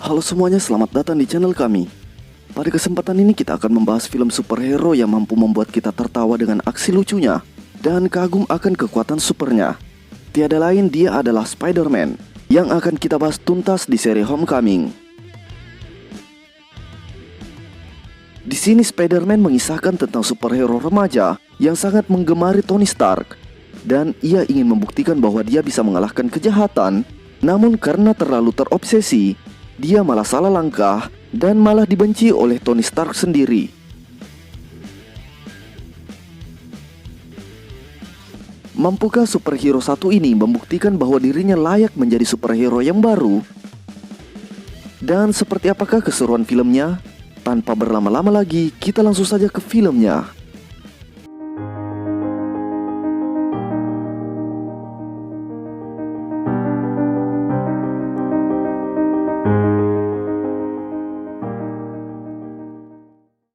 Halo semuanya, selamat datang di channel kami. Pada kesempatan ini kita akan membahas film superhero yang mampu membuat kita tertawa dengan aksi lucunya dan kagum akan kekuatan supernya. Tiada lain, dia adalah Spider-Man yang akan kita bahas tuntas di seri Homecoming. Di sini Spider-Man mengisahkan tentang superhero remaja yang sangat menggemari Tony Stark, dan ia ingin membuktikan bahwa dia bisa mengalahkan kejahatan. Namun karena terlalu terobsesi, dia malah salah langkah dan malah dibenci oleh Tony Stark sendiri. Mampukah superhero satu ini membuktikan bahwa dirinya layak menjadi superhero yang baru? Dan seperti apakah keseruan filmnya? Tanpa berlama-lama lagi, kita langsung saja ke filmnya.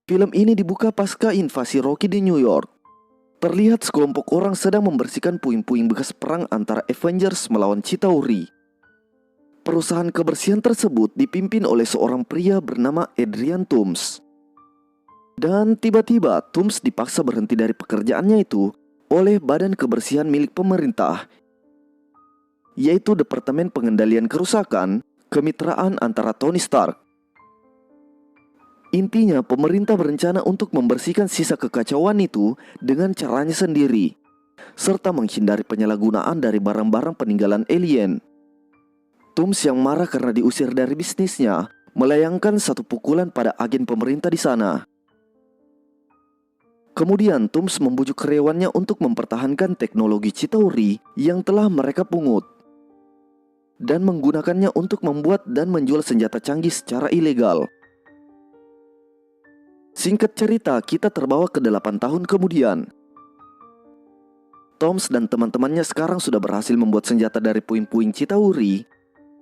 Film ini dibuka pasca invasi Rocky di New York. Terlihat sekelompok orang sedang membersihkan puing-puing bekas perang antara Avengers melawan Chitauri. Perusahaan kebersihan tersebut dipimpin oleh seorang pria bernama Adrian Toomes. Dan tiba-tiba Toomes dipaksa berhenti dari pekerjaannya itu oleh badan kebersihan milik pemerintah, yaitu Departemen Pengendalian Kerusakan, kemitraan antara Tony Stark. Intinya, pemerintah berencana untuk membersihkan sisa kekacauan itu dengan caranya sendiri, serta menghindari penyalahgunaan dari barang-barang peninggalan alien. Toomes yang marah karena diusir dari bisnisnya melayangkan satu pukulan pada agen pemerintah di sana. Kemudian Toomes membujuk karyawannya untuk mempertahankan teknologi Chitauri yang telah mereka pungut dan menggunakannya untuk membuat dan menjual senjata canggih secara ilegal. Singkat cerita, kita terbawa ke 8 tahun kemudian. Toomes dan teman-temannya sekarang sudah berhasil membuat senjata dari puing-puing Chitauri.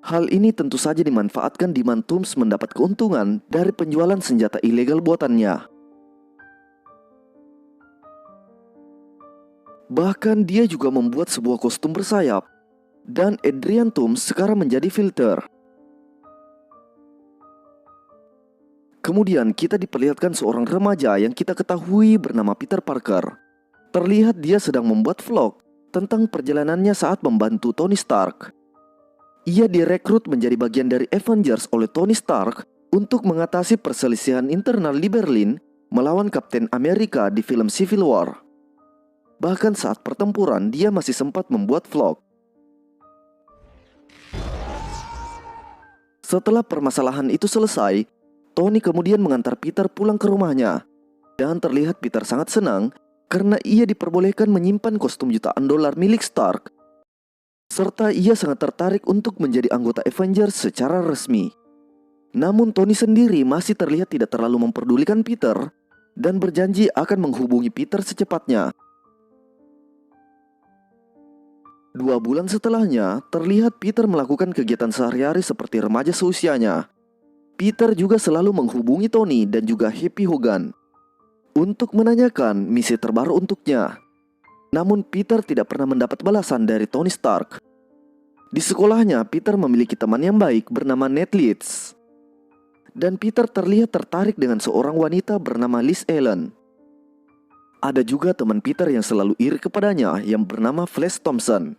Hal ini tentu saja dimanfaatkan di mana Toomes mendapat keuntungan dari penjualan senjata ilegal buatannya. Bahkan dia juga membuat sebuah kostum bersayap, dan Adrian Toomes sekarang menjadi Filter. Kemudian kita diperlihatkan seorang remaja yang kita ketahui bernama Peter Parker. Terlihat dia sedang membuat vlog tentang perjalanannya saat membantu Tony Stark. Ia direkrut menjadi bagian dari Avengers oleh Tony Stark untuk mengatasi perselisihan internal di Berlin melawan Kapten Amerika di film Civil War. Bahkan saat pertempuran dia masih sempat membuat vlog. Setelah permasalahan itu selesai, Tony kemudian mengantar Peter pulang ke rumahnya. Dan terlihat Peter sangat senang karena ia diperbolehkan menyimpan kostum jutaan dolar milik Stark. Serta ia sangat tertarik untuk menjadi anggota Avengers secara resmi. Namun Tony sendiri masih terlihat tidak terlalu memperdulikan Peter dan berjanji akan menghubungi Peter secepatnya. 2 bulan setelahnya, terlihat Peter melakukan kegiatan sehari-hari seperti remaja seusianya. Peter juga selalu menghubungi Tony dan juga Happy Hogan untuk menanyakan misi terbaru untuknya. Namun Peter tidak pernah mendapat balasan dari Tony Stark. Di sekolahnya, Peter memiliki teman yang baik bernama Ned Leeds. Dan Peter terlihat tertarik dengan seorang wanita bernama Liz Allen. Ada juga teman Peter yang selalu iri kepadanya yang bernama Flash Thompson.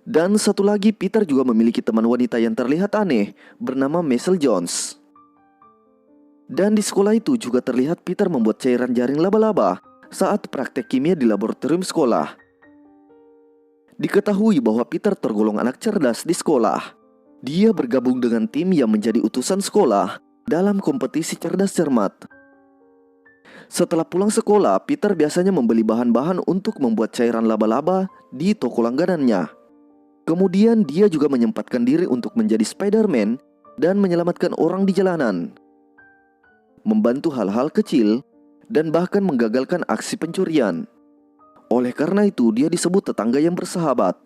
Dan satu lagi, Peter juga memiliki teman wanita yang terlihat aneh bernama Michelle Jones. Dan di sekolah itu juga terlihat Peter membuat cairan jaring laba-laba saat praktek kimia di laboratorium sekolah. Diketahui bahwa Peter tergolong anak cerdas di sekolah. Dia bergabung dengan tim yang menjadi utusan sekolah dalam kompetisi cerdas cermat. Setelah pulang sekolah, Peter biasanya membeli bahan-bahan untuk membuat cairan laba-laba di toko langganannya. Kemudian dia juga menyempatkan diri untuk menjadi Spider-Man dan menyelamatkan orang di jalanan, membantu hal-hal kecil, dan bahkan menggagalkan aksi pencurian. Oleh karena itu, dia disebut tetangga yang bersahabat.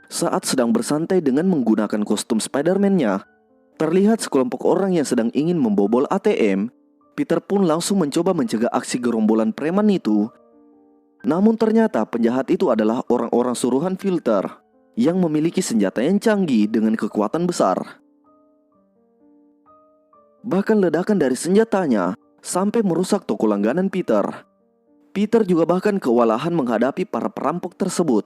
Saat sedang bersantai dengan menggunakan kostum Spider-Man-nya, terlihat sekelompok orang yang sedang ingin membobol ATM. Peter pun langsung mencoba mencegah aksi gerombolan preman itu. Namun ternyata penjahat itu adalah orang-orang suruhan Filter. yang memiliki senjata yang canggih dengan kekuatan besar. Bahkan ledakan dari senjatanya sampai merusak toko langganan Peter. Peter juga bahkan kewalahan menghadapi para perampok tersebut.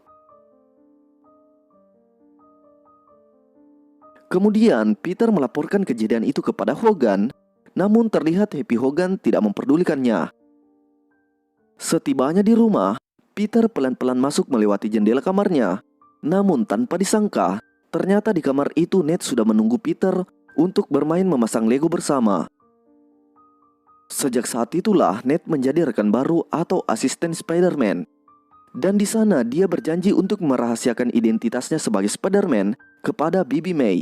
Kemudian Peter melaporkan kejadian itu kepada Hogan, namun terlihat Happy Hogan tidak memperdulikannya. Setibanya di rumah, Peter pelan-pelan masuk melewati jendela kamarnya. Namun tanpa disangka, ternyata di kamar itu Ned sudah menunggu Peter untuk bermain memasang Lego bersama. Sejak saat itulah Ned menjadi rekan baru atau asisten Spider-Man. Dan di sana dia berjanji untuk merahasiakan identitasnya sebagai Spider-Man kepada Bibi May.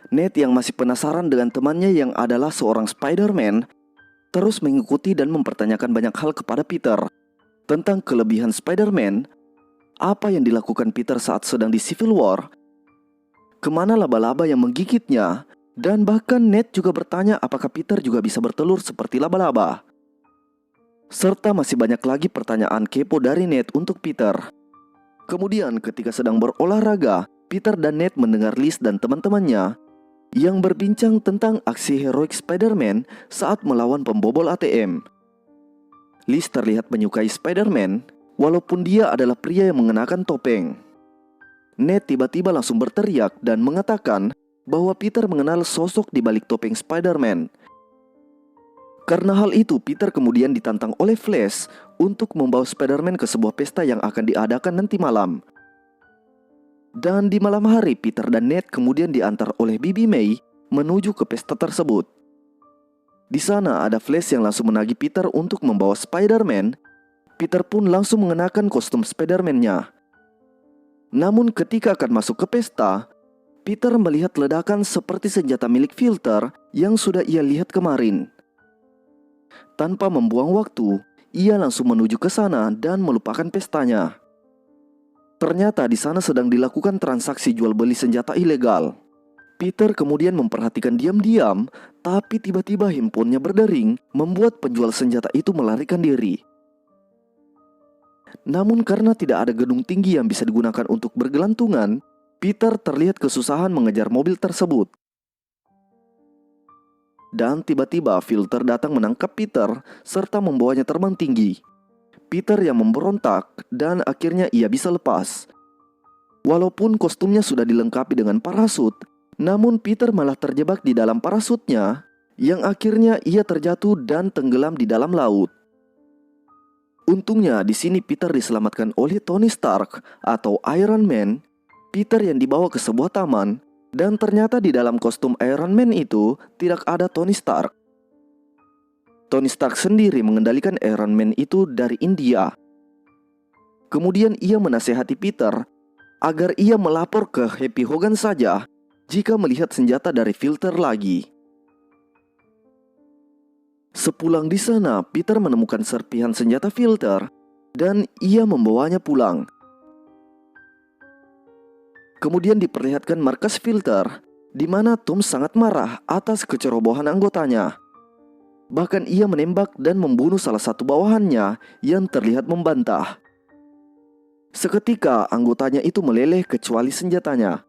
Ned yang masih penasaran dengan temannya yang adalah seorang Spider-Man terus mengikuti dan mempertanyakan banyak hal kepada Peter tentang kelebihan Spider-Man, apa yang dilakukan Peter saat sedang di Civil War, kemana laba-laba yang menggigitnya, dan bahkan Ned juga bertanya apakah Peter juga bisa bertelur seperti laba-laba. Serta masih banyak lagi pertanyaan kepo dari Ned untuk Peter. Kemudian ketika sedang berolahraga, Peter dan Ned mendengar Liz dan teman-temannya yang berbincang tentang aksi heroik Spider-Man saat melawan pembobol ATM. Liz terlihat menyukai Spider-Man, walaupun dia adalah pria yang mengenakan topeng. Ned tiba-tiba langsung berteriak dan mengatakan bahwa Peter mengenal sosok di balik topeng Spider-Man. Karena hal itu, Peter kemudian ditantang oleh Flash untuk membawa Spider-Man ke sebuah pesta yang akan diadakan nanti malam. Dan di malam hari, Peter dan Ned kemudian diantar oleh Bibi May menuju ke pesta tersebut. Di sana ada Flash yang langsung menagih Peter untuk membawa Spider-Man. Peter pun langsung mengenakan kostum Spider-Man-nya. Namun ketika akan masuk ke pesta, Peter melihat ledakan seperti senjata milik Filter yang sudah ia lihat kemarin. Tanpa membuang waktu, ia langsung menuju ke sana dan melupakan pestanya. Ternyata di sana sedang dilakukan transaksi jual beli senjata ilegal. Peter kemudian memperhatikan diam-diam, tapi tiba-tiba handphonenya berdering, membuat penjual senjata itu melarikan diri. Namun karena tidak ada gedung tinggi yang bisa digunakan untuk bergelantungan, Peter terlihat kesusahan mengejar mobil tersebut. Dan tiba-tiba Filter datang menangkap Peter serta membawanya terbang tinggi. Peter yang memberontak dan akhirnya ia bisa lepas. Walaupun kostumnya sudah dilengkapi dengan parasut, namun Peter malah terjebak di dalam parasutnya, yang akhirnya ia terjatuh dan tenggelam di dalam laut. Untungnya di sini Peter diselamatkan oleh Tony Stark atau Iron Man. Peter yang dibawa ke sebuah taman, dan ternyata di dalam kostum Iron Man itu tidak ada Tony Stark. Tony Stark sendiri mengendalikan Iron Man itu dari India. Kemudian ia menasehati Peter agar ia melapor ke Happy Hogan saja jika melihat senjata dari Filter lagi. Sepulang di sana, Peter menemukan serpihan senjata Filter dan ia membawanya pulang. Kemudian diperlihatkan markas Filter, di mana Tom sangat marah atas kecerobohan anggotanya. Bahkan ia menembak dan membunuh salah satu bawahannya yang terlihat membantah. Seketika anggotanya itu meleleh kecuali senjatanya.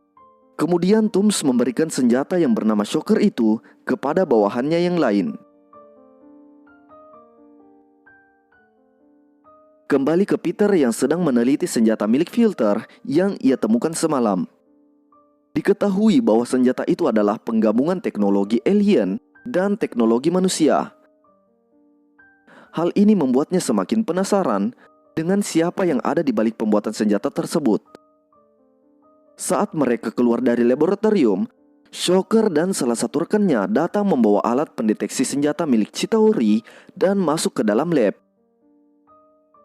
Kemudian Toomes memberikan senjata yang bernama Shocker itu kepada bawahannya yang lain. Kembali ke Peter yang sedang meneliti senjata milik Filter yang ia temukan semalam. Diketahui bahwa senjata itu adalah penggabungan teknologi alien dan teknologi manusia. Hal ini membuatnya semakin penasaran dengan siapa yang ada di balik pembuatan senjata tersebut. Saat mereka keluar dari laboratorium, Shocker dan salah satu rekannya datang membawa alat pendeteksi senjata milik Chitauri dan masuk ke dalam lab.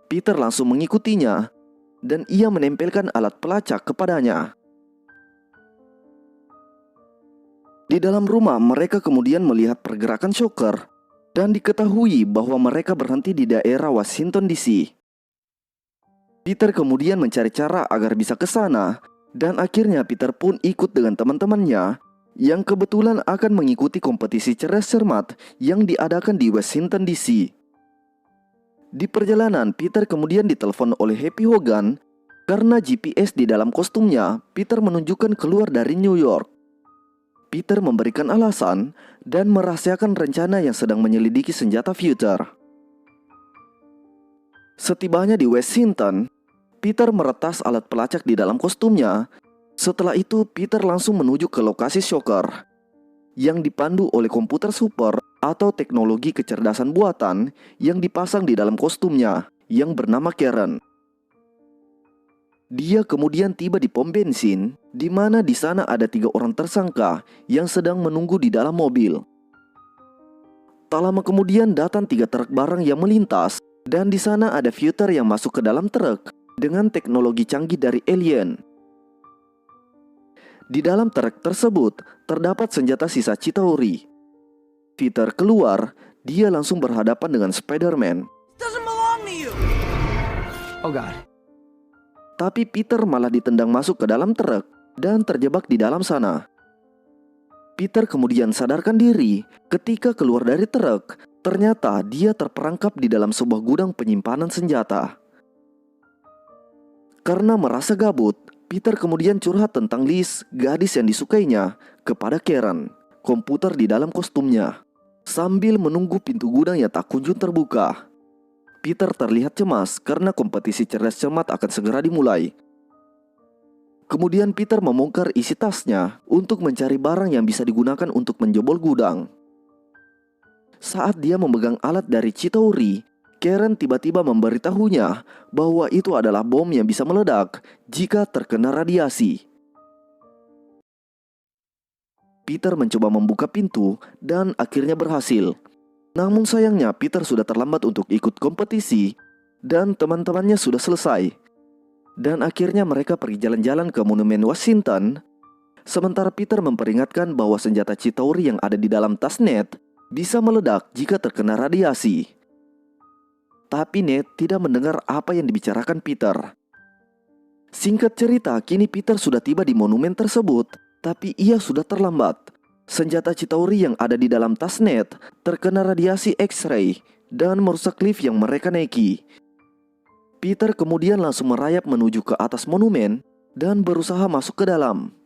Peter langsung mengikutinya dan ia menempelkan alat pelacak kepadanya. Di dalam rumah mereka kemudian melihat pergerakan Shocker dan diketahui bahwa mereka berhenti di daerah Washington DC. Peter kemudian mencari cara agar bisa ke sana. Dan akhirnya Peter pun ikut dengan teman-temannya yang kebetulan akan mengikuti kompetisi cerdas cermat yang diadakan di Washington DC. Di perjalanan, Peter kemudian ditelepon oleh Happy Hogan karena GPS di dalam kostumnya Peter menunjukkan keluar dari New York. Peter memberikan alasan dan merahasiakan rencana yang sedang menyelidiki senjata Future. Setibanya di Washington, Peter meretas alat pelacak di dalam kostumnya. Setelah itu, Peter langsung menuju ke lokasi Shocker yang dipandu oleh komputer super atau teknologi kecerdasan buatan yang dipasang di dalam kostumnya yang bernama Karen. Dia kemudian tiba di pom bensin, di mana di sana ada 3 orang tersangka yang sedang menunggu di dalam mobil. Tak lama kemudian datang 3 truk barang yang melintas, dan di sana ada Future yang masuk ke dalam truk dengan teknologi canggih dari alien. Di dalam truk tersebut terdapat senjata sisa Chitauri. Peter keluar, dia langsung berhadapan dengan Spider-Man. Oh God. Tapi Peter malah ditendang masuk ke dalam truk dan terjebak di dalam sana. Peter kemudian sadarkan diri ketika keluar dari truk. Ternyata dia terperangkap di dalam sebuah gudang penyimpanan senjata. Karena merasa gabut, Peter kemudian curhat tentang Liz, gadis yang disukainya, kepada Karen, komputer di dalam kostumnya. Sambil menunggu pintu gudang yang tak kunjung terbuka, Peter terlihat cemas karena kompetisi cerdas cermat akan segera dimulai. Kemudian Peter membongkar isi tasnya untuk mencari barang yang bisa digunakan untuk menjebol gudang. Saat dia memegang alat dari Chitauri, Karen tiba-tiba memberitahunya bahwa itu adalah bom yang bisa meledak jika terkena radiasi. Peter mencoba membuka pintu dan akhirnya berhasil. Namun sayangnya Peter sudah terlambat untuk ikut kompetisi dan teman-temannya sudah selesai. Dan akhirnya mereka pergi jalan-jalan ke Monumen Washington. Sementara Peter memperingatkan bahwa senjata Chitauri yang ada di dalam tas Ned bisa meledak jika terkena radiasi. Tapi Ned tidak mendengar apa yang dibicarakan Peter. Singkat cerita, kini Peter sudah tiba di monumen tersebut, tapi ia sudah terlambat. Senjata Chitauri yang ada di dalam tas Ned terkena radiasi X-ray dan merusak lift yang mereka naiki. Peter kemudian langsung merayap menuju ke atas monumen dan berusaha masuk ke dalam.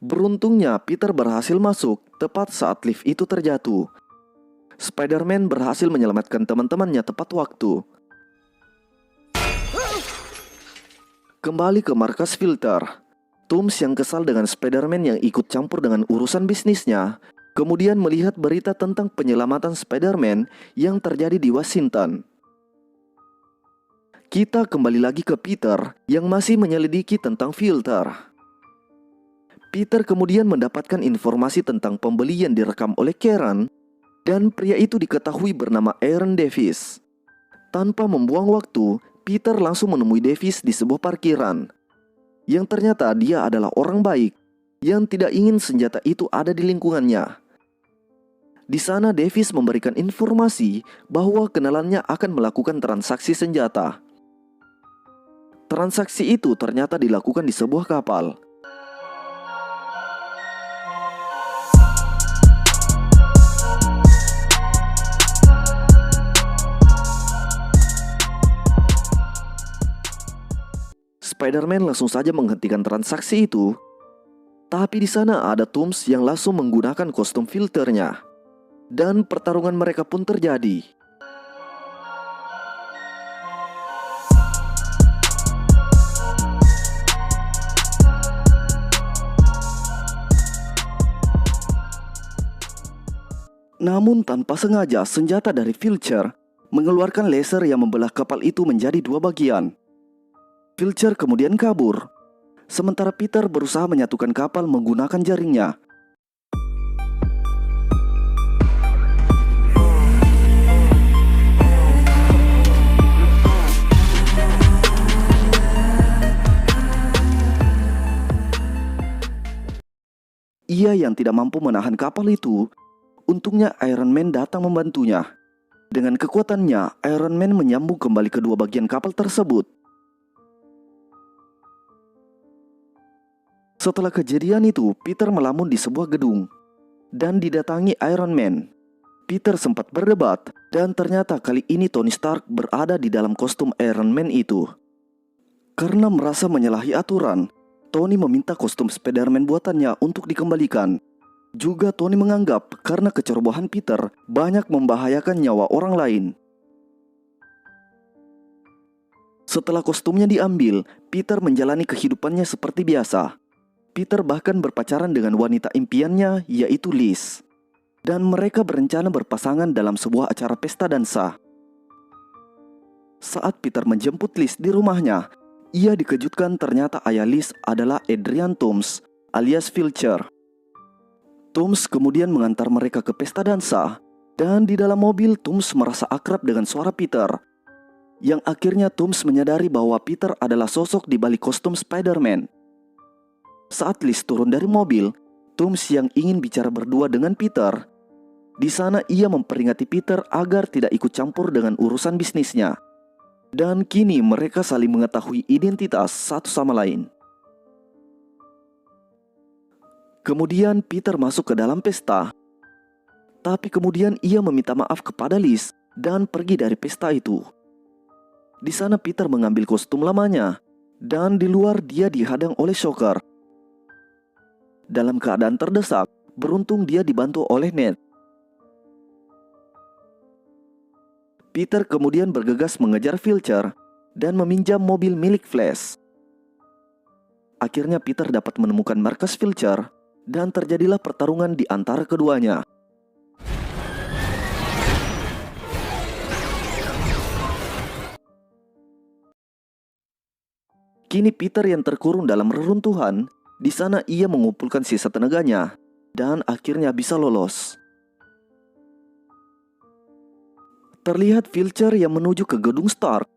Beruntungnya Peter berhasil masuk tepat saat lift itu terjatuh. Spider-Man berhasil menyelamatkan teman-temannya tepat waktu. Kembali ke markas Filter, Toomes yang kesal dengan Spider-Man yang ikut campur dengan urusan bisnisnya, kemudian melihat berita tentang penyelamatan Spider-Man yang terjadi di Washington. Kita kembali lagi ke Peter yang masih menyelidiki tentang Filter. Peter kemudian mendapatkan informasi tentang pembeli yang direkam oleh Karen, dan pria itu diketahui bernama Aaron Davis. Tanpa membuang waktu, Peter langsung menemui Davis di sebuah parkiran. Yang ternyata dia adalah orang baik yang tidak ingin senjata itu ada di lingkungannya. Di sana Davis memberikan informasi bahwa kenalannya akan melakukan transaksi senjata. Transaksi itu ternyata dilakukan di sebuah kapal. Spider-Man langsung saja menghentikan transaksi itu. Tapi di sana ada Toomes yang langsung menggunakan kostum filternya. Dan pertarungan mereka pun terjadi. Namun tanpa sengaja senjata dari Filcher mengeluarkan laser yang membelah kapal itu menjadi 2 bagian. Filcher kemudian kabur, sementara Peter berusaha menyatukan kapal menggunakan jaringnya. ia yang tidak mampu menahan kapal itu. Untungnya Iron Man datang membantunya. Dengan kekuatannya, Iron Man menyambung kembali kedua bagian kapal tersebut. Setelah kejadian itu, Peter melamun di sebuah gedung dan didatangi Iron Man. Peter sempat berdebat, dan ternyata kali ini Tony Stark berada di dalam kostum Iron Man itu. Karena merasa menyalahi aturan, Tony meminta kostum Spider-Man buatannya untuk dikembalikan. Juga Tony menganggap karena kecerobohan Peter banyak membahayakan nyawa orang lain. Setelah kostumnya diambil, Peter menjalani kehidupannya seperti biasa. Peter bahkan berpacaran dengan wanita impiannya, yaitu Liz. Dan mereka berencana berpasangan dalam sebuah acara pesta dansa. Saat Peter menjemput Liz di rumahnya, ia dikejutkan ternyata ayah Liz adalah Adrian Toomes alias Vulture. Toomes kemudian mengantar mereka ke pesta dansa, dan di dalam mobil Toomes merasa akrab dengan suara Peter. Yang akhirnya Toomes menyadari bahwa Peter adalah sosok di balik kostum Spider-Man. Saat Liz turun dari mobil, Toomes yang ingin bicara berdua dengan Peter. Di sana ia memperingati Peter agar tidak ikut campur dengan urusan bisnisnya. Dan kini mereka saling mengetahui identitas satu sama lain. Kemudian Peter masuk ke dalam pesta. Tapi kemudian ia meminta maaf kepada Liz dan pergi dari pesta itu. Di sana Peter mengambil kostum lamanya, dan di luar dia dihadang oleh Shocker. Dalam keadaan terdesak, beruntung dia dibantu oleh Ned. Peter kemudian bergegas mengejar Vulture dan meminjam mobil milik Flash. Akhirnya Peter dapat menemukan markas Vulture dan terjadilah pertarungan di antara keduanya. Kini Peter yang terkurung dalam reruntuhan. Di sana ia mengumpulkan sisa tenaganya dan akhirnya bisa lolos. Terlihat Vulture yang menuju ke gedung Stark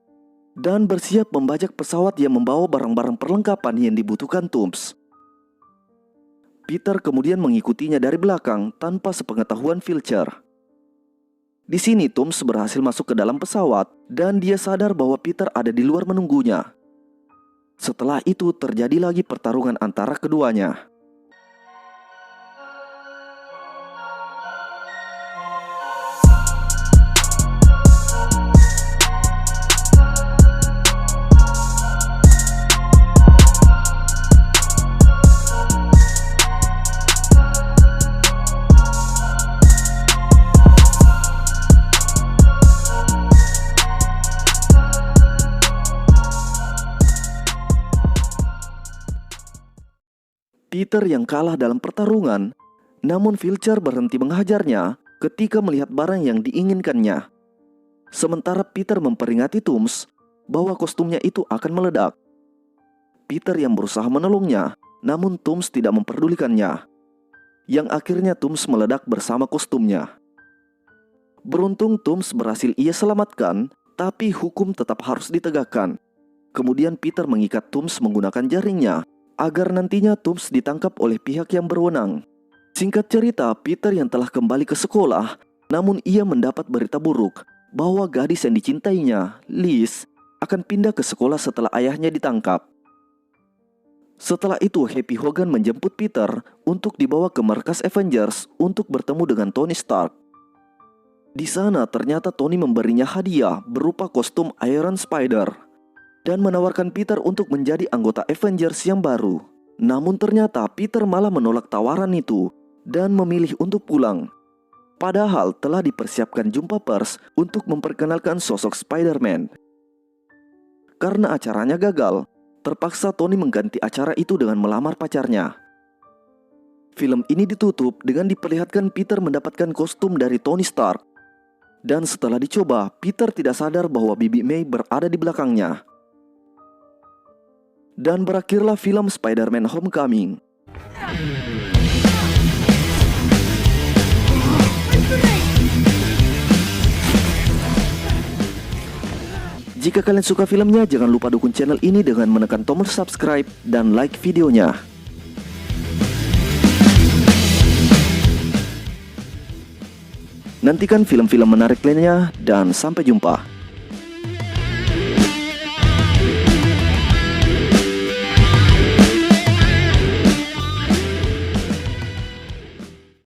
dan bersiap membajak pesawat yang membawa barang-barang perlengkapan yang dibutuhkan Toomes. Peter kemudian mengikutinya dari belakang tanpa sepengetahuan Vulture. Di sini Toomes berhasil masuk ke dalam pesawat dan dia sadar bahwa Peter ada di luar menunggunya. Setelah itu terjadi lagi pertarungan antara keduanya. Peter yang kalah dalam pertarungan, namun Vulture berhenti menghajarnya ketika melihat barang yang diinginkannya. Sementara Peter memperingati Toomes bahwa kostumnya itu akan meledak. Peter yang berusaha menolongnya, namun Toomes tidak memperdulikannya. Yang akhirnya Toomes meledak bersama kostumnya. Beruntung Toomes berhasil ia selamatkan, tapi hukum tetap harus ditegakkan. Kemudian Peter mengikat Toomes menggunakan jaringnya agar nantinya Toomes ditangkap oleh pihak yang berwenang. Singkat cerita, Peter yang telah kembali ke sekolah, namun ia mendapat berita buruk bahwa gadis yang dicintainya, Liz, akan pindah ke sekolah setelah ayahnya ditangkap. Setelah itu Happy Hogan menjemput Peter untuk dibawa ke markas Avengers untuk bertemu dengan Tony Stark. Di sana ternyata Tony memberinya hadiah berupa kostum Iron Spider dan menawarkan Peter untuk menjadi anggota Avengers yang baru. Namun ternyata Peter malah menolak tawaran itu dan memilih untuk pulang. Padahal telah dipersiapkan jumpa pers untuk memperkenalkan sosok Spider-Man. Karena acaranya gagal, terpaksa Tony mengganti acara itu dengan melamar pacarnya. Film ini ditutup dengan diperlihatkan Peter mendapatkan kostum dari Tony Stark. Dan setelah dicoba, Peter tidak sadar bahwa Bibi May berada di belakangnya. Dan berakhirlah film Spider-Man Homecoming. Jika kalian suka filmnya, jangan lupa dukung channel ini dengan menekan tombol subscribe dan like videonya. Nantikan film-film menarik lainnya dan sampai jumpa.